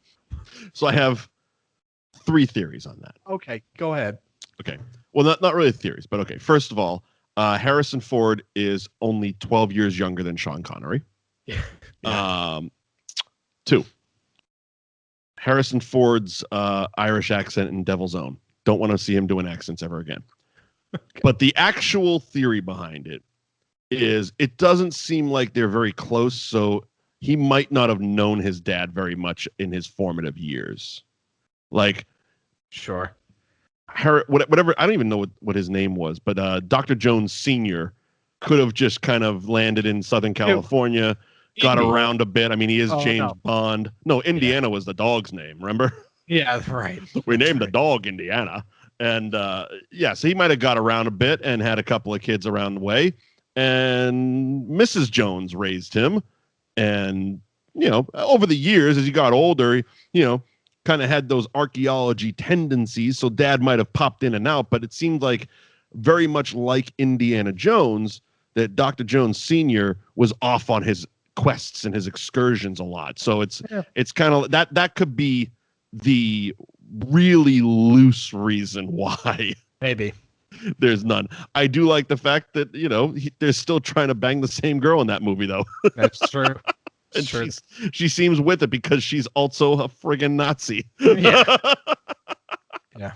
So I have 3 theories on that. Okay, go ahead. Okay. Well, not really theories, but okay. First of all, Harrison Ford is only 12 years younger than Sean Connery. Yeah. 2. Harrison Ford's Irish accent in Devil's Own. Don't want to see him doing accents ever again. Okay. But the actual theory behind it is it doesn't seem like they're very close, so he might not have known his dad very much in his formative years. Like, sure. Whatever, I don't even know what his name was, but Dr. Jones Sr. could have just kind of landed in Southern California, got around a bit. I mean, he is James Bond. No, Indiana was the dog's name, remember? Yeah, right. We named the dog Indiana. And so he might have got around a bit and had a couple of kids around the way. And Mrs. Jones raised him. And, you know, over the years, as he got older, you know, kind of had those archaeology tendencies. So dad might have popped in and out, but it seemed like very much like Indiana Jones, that Dr. Jones Sr. was off on his quests and his excursions a lot. So it's kind of that could be the really loose reason why. Maybe. There's none. I do like the fact that, you know, they're still trying to bang the same girl in that movie, though. That's true. And she seems with it because she's also a friggin' Nazi. Yeah. Yeah.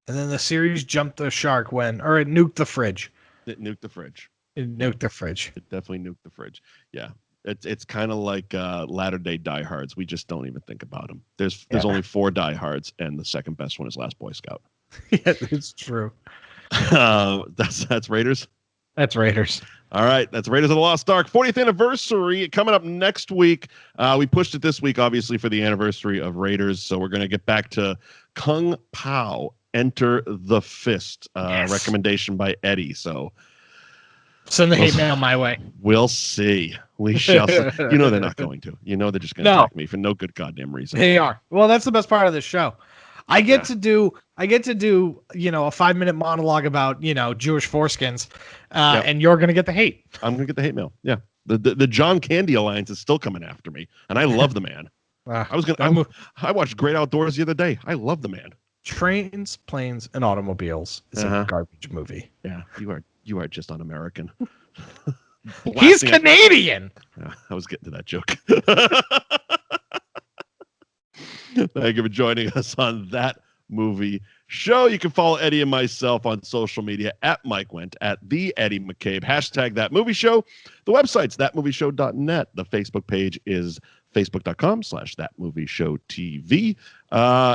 And then the series jumped the shark it nuked the fridge. It nuked the fridge. It nuked the fridge. It definitely nuked the fridge. Yeah. It's kind of like latter-day diehards. We just don't even think about them. There's only 4 diehards, and the second best one is Last Boy Scout. Yeah, it's true. That's Raiders. That's Raiders. All right, that's Raiders of the Lost Ark 40th anniversary coming up next week. We pushed it this week, obviously, for the anniversary of Raiders. So we're going to get back to Kung Pao, Enter the Fist, recommendation by Eddie. So send the hate mail my way. We'll see. We shall see. You know they're not going to. You know they're just going to attack me for no good goddamn reason. They are. Well, that's the best part of this show. I get to do, you know, a 5-minute monologue about, you know, Jewish foreskins, and you're going to get the hate. I'm going to get the hate mail. Yeah. The John Candy Alliance is still coming after me, and I love the man. I watched Great Outdoors the other day. I love the man. Trains, Planes, and Automobiles is a garbage movie. Yeah, you are just un-American. He's Canadian. I was getting to that joke. Thank you for joining us on That Movie Show. You can follow Eddie and myself on social media at Mike Wendt, at the Eddie McCabe, hashtag That Movie Show. The website's thatmovieshow.net. The Facebook page is facebook.com/thatmovieshowtv.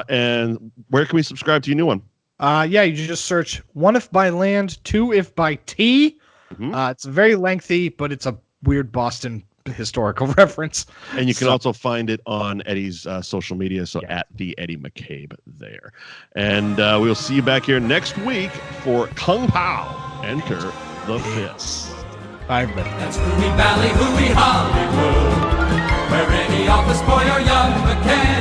And where can we subscribe to your new one? You just search 1 If by Land, 2 If by Tea. Mm-hmm. It's very lengthy, but it's a weird Boston historical reference. And you can also find it on Eddie's social media, so at the Eddie McCabe there. And we'll see you back here next week for Kung Pao, Enter the Fist. Bye, everybody. That's Hooey Valley, Hooey Hollywood, where any office boy or young McCabe